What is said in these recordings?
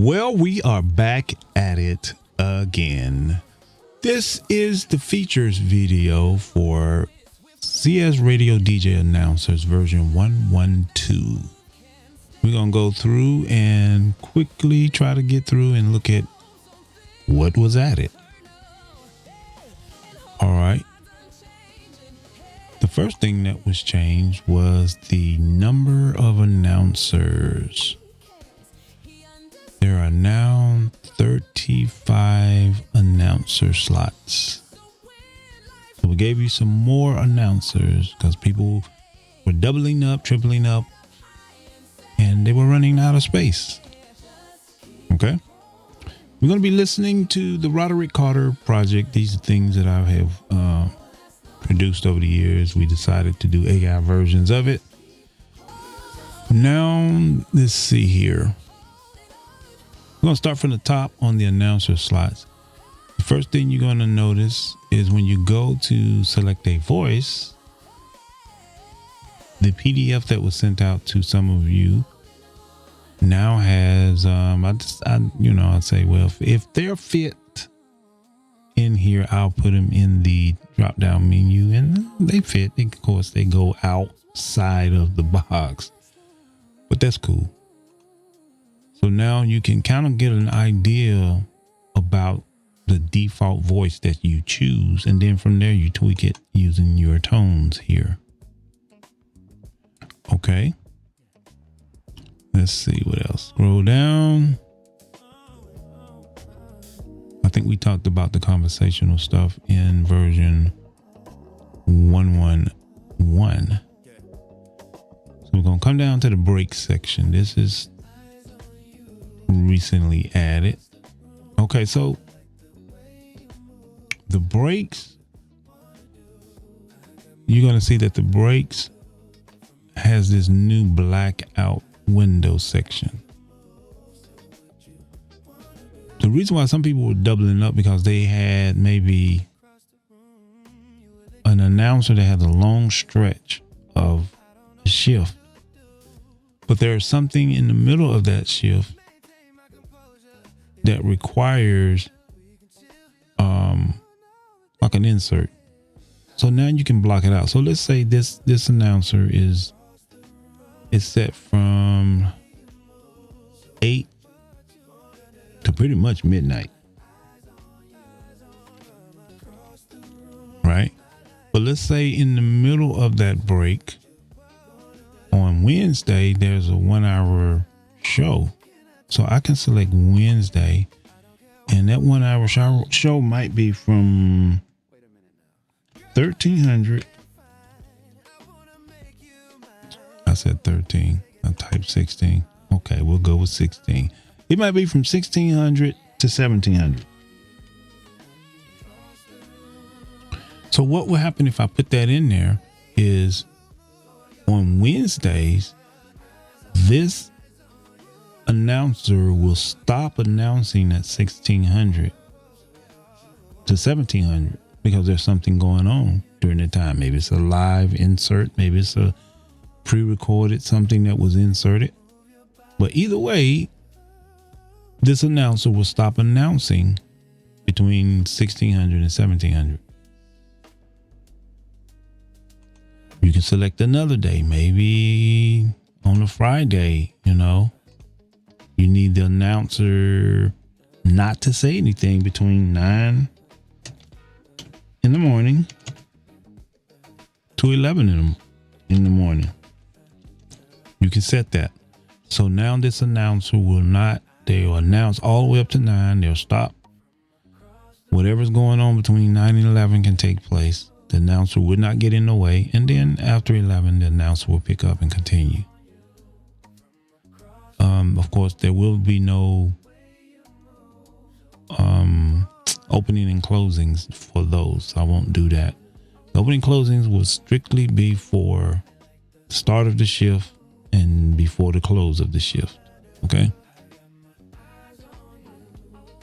Well, we are back at it again. This is the features video for CS RadioDJ Announcers version 1.1.2. We're going to go through and quickly try to get through and look at what was added. All right. The first thing that was changed was the number of announcers. There are now 35 announcer slots. So we gave you some more announcers because people were doubling up, tripling up, and they were running out of space. Okay. We're going to be listening to the Roderick Carter project. These are things that I have produced over the years. We decided to do AI versions of it. Now, let's see here. We're going to start from the top on the announcer slots. The first thing you're going to notice is when you go to select a voice, the PDF that was sent out to some of you now has, I'd say, well, if they're fit in here, I'll put them in the drop down menu and they fit. Of course, they go outside of the box, but that's cool. So now you can kind of get an idea about the default voice that you choose. And then from there, you tweak it using your tones here. Okay. Let's see what else. Scroll down. I think we talked about the conversational stuff in version 1.1.1. So we're going to come down to the break section. This is recently added. Okay, so the breaks, you're going to see that the breaks has this new blackout window section. The reason why some people were doubling up because they had maybe an announcer that had a long stretch of a shift, but there's something in the middle of that shift that requires like an insert. So now you can block it out. So let's say this announcer is set from 8 to pretty much midnight. Right? But let's say in the middle of that break on Wednesday, there's a 1 hour show. So I can select Wednesday, and that 1 hour show might be from 1300. I said 13. I typed 16. Okay, we'll go with 16. It might be from 1600 to 1700. So what will happen if I put that in there is on Wednesdays, this announcer will stop announcing at 1600 to 1700 because there's something going on during the time. Maybe it's a live insert, maybe it's a pre-recorded something that was inserted. But either way, this announcer will stop announcing between 1600 and 1700. You can select another day, maybe on a Friday, You need the announcer not to say anything between 9 in the morning to 11 in the morning. You can set that. So now this announcer they'll announce all the way up to 9. They'll stop. Whatever's going on between 9 and 11 can take place. The announcer would not get in the way. And then after 11, the announcer will pick up and continue. Of course, there will be no opening and closings for those. I won't do that. The opening closings will strictly be for the start of the shift and before the close of the shift. Okay.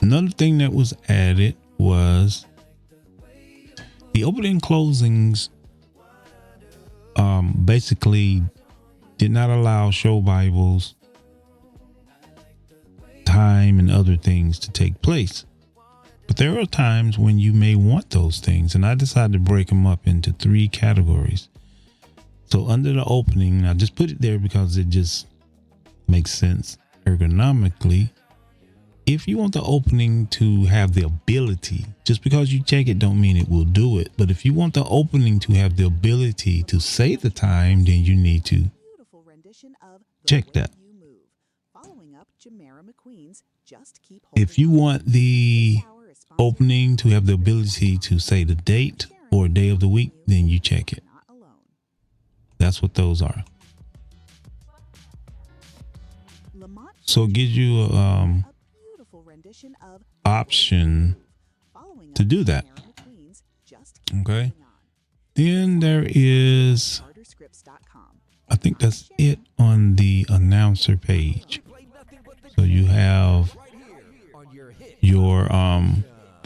Another thing that was added was the opening closings basically did not allow show Bibles time and other things to take place. But there are times when you may want those things, and I decided to break them up into 3 categories. So under the opening, I just put it there because it just makes sense ergonomically. If you want the opening to have the ability, just because you check it don't mean it will do it. But if you want the opening to have the ability to say the time, then you need to check that. If you want the opening to have the ability to say the date or day of the week, then you check it. That's what those are. So it gives you a option to do that. Okay. Then there is, I think that's it on the announcer page. So you have your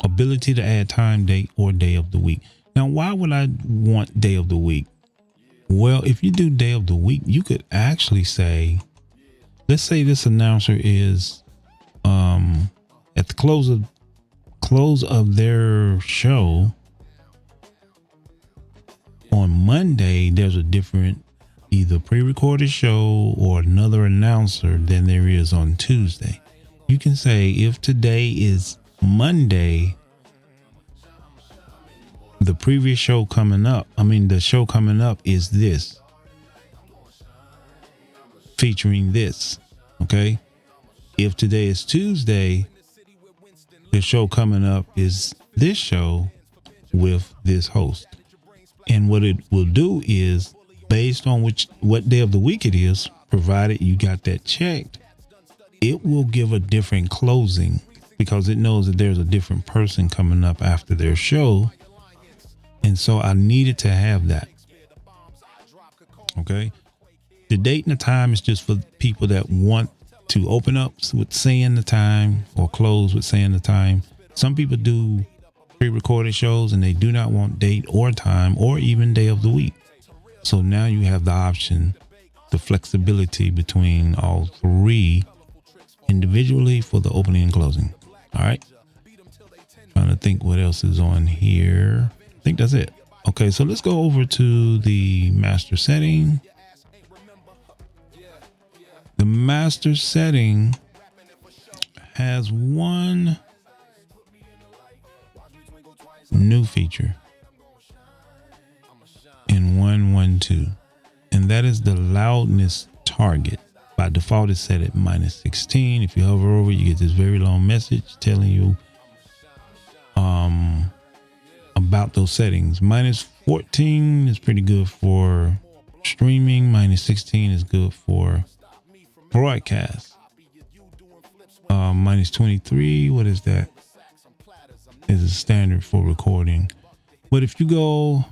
ability to add time, date, or day of the week. Now, why would I want day of the week? Well, if you do day of the week, you could actually say, let's say this announcer is at the close of their show on Monday, there's a different either pre-recorded show or another announcer than there is on Tuesday. You can say if today is Monday, the previous show coming up, the show coming up is this, featuring this. Okay. If today is Tuesday, the show coming up is this show with this host. And what it will do is, based on what day of the week it is, provided you got that checked, it will give a different closing because it knows that there's a different person coming up after their show. And so I needed to have that. Okay. The date and the time is just for people that want to open up with saying the time or close with saying the time. Some people do pre-recorded shows and they do not want date or time or even day of the week. So now you have the option, the flexibility between all 3 individually for the opening and closing. All right. Trying to think what else is on here. I think that's it. Okay, so let's go over to the master setting. The master setting has one new feature in 1.1.2, and that is the loudness target. By default, it's set at -16. If you hover over it, you get this very long message telling you about those settings. -14 is pretty good for streaming. -16 is good for broadcast. -23, what is that? Is a standard for recording. But if you go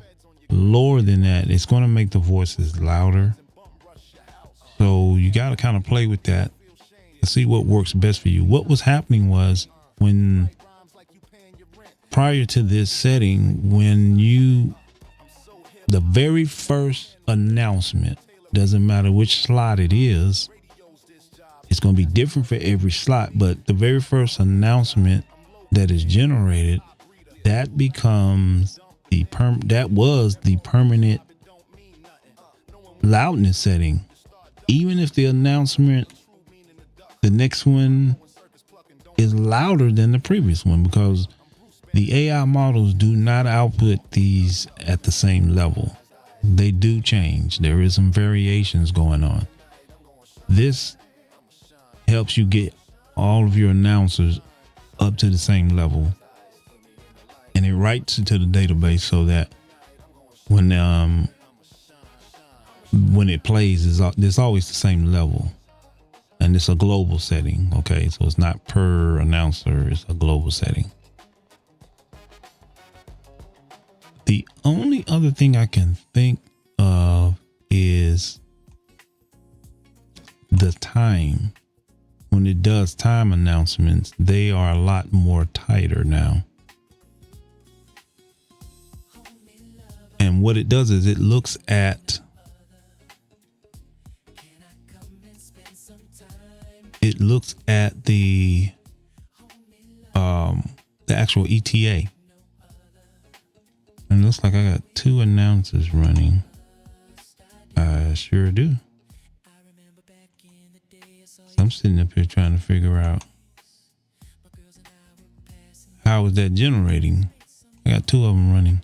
lower than that, it's going to make the voices louder. So you got to kind of play with that to see what works best for you. What was happening was when prior to this setting, the very first announcement, doesn't matter which slot it is, it's going to be different for every slot, but the very first announcement that is generated, that becomes that was the permanent loudness setting. Even if the announcement, the next one is louder than the previous one, because the AI models do not output these at the same level. They do change. There is some variations going on. This helps you get all of your announcers up to the same level, and it writes it to the database so that when it plays, it's always the same level, and it's a global setting. Okay, so it's not per announcer; it's a global setting. The only other thing I can think of is the time. When it does time announcements, they are a lot more tighter now. And what it does is it looks at it looks at the actual ETA. And it looks like I got 2 announcers running. I sure do. So I'm sitting up here trying to figure out how is that generating. I got 2 of them running.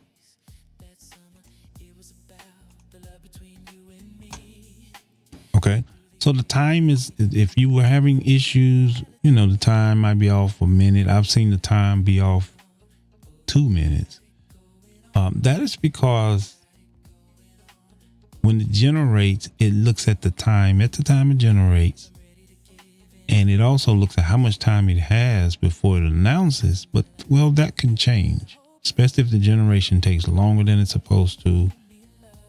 Okay. So the time is, if you were having issues, the time might be off a minute. I've seen the time be off 2 minutes. That is because when it generates, it looks at the time it generates. And it also looks at how much time it has before it announces. But, well, that can change, especially if the generation takes longer than it's supposed to,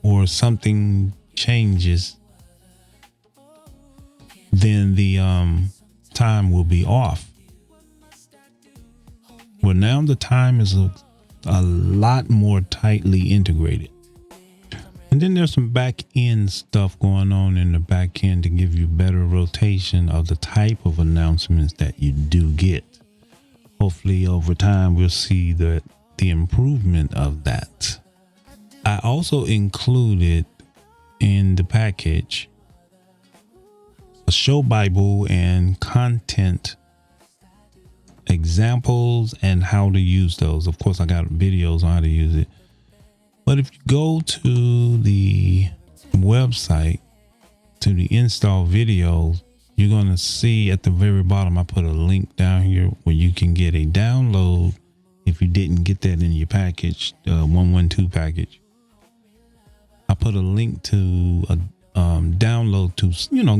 or something changes, then the time will be off. Well, now the time is a lot more tightly integrated. And then there's some back end stuff going on in the back end to give you better rotation of the type of announcements that you do get. Hopefully over time we'll see the improvement of that. I also included in the package a show Bible and content examples and how to use those. Of course, I got videos on how to use it. But if you go to the website, to the install videos, you're going to see at the very bottom, I put a link down here where you can get a download if you didn't get that in your package, the 1.1.2 package. I put a link to a download to,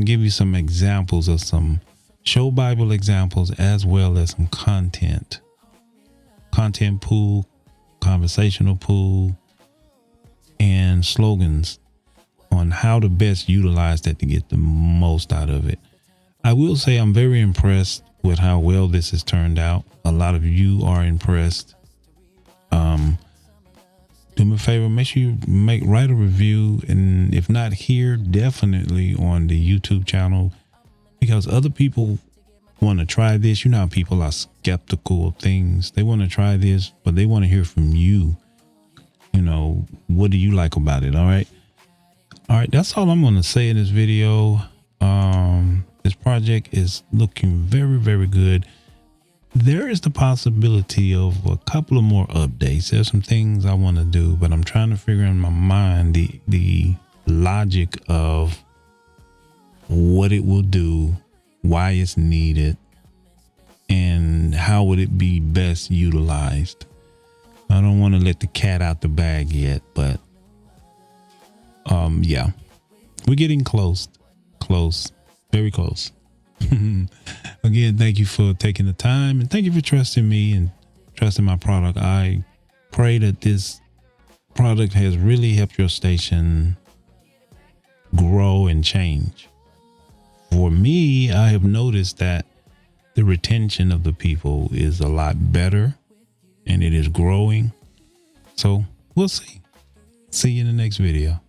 give you some examples of some show Bible examples, as well as some content pool, conversational pool, and slogans on how to best utilize that to get the most out of it. I will say I'm very impressed with how well this has turned out. A lot of you are impressed. Do me a favor, make sure you write a review, and if not here, definitely on the YouTube channel, because other people want to try this. You know how people are skeptical of things. They want to try this, but they want to hear from you. What do you like about it? All right. That's all I'm going to say in this video. This project is looking very, very good. There is the possibility of a couple of more updates. There's some things I want to do, but I'm trying to figure in my mind the logic of what it will do, why it's needed, and how would it be best utilized. I don't want to let the cat out the bag yet, but yeah, we're getting close, very close. Again, thank you for taking the time, and thank you for trusting me and trusting my product. I pray that this product has really helped your station grow and change. For me, I have noticed that the retention of the people is a lot better, and it is growing. So we'll see. See you in the next video.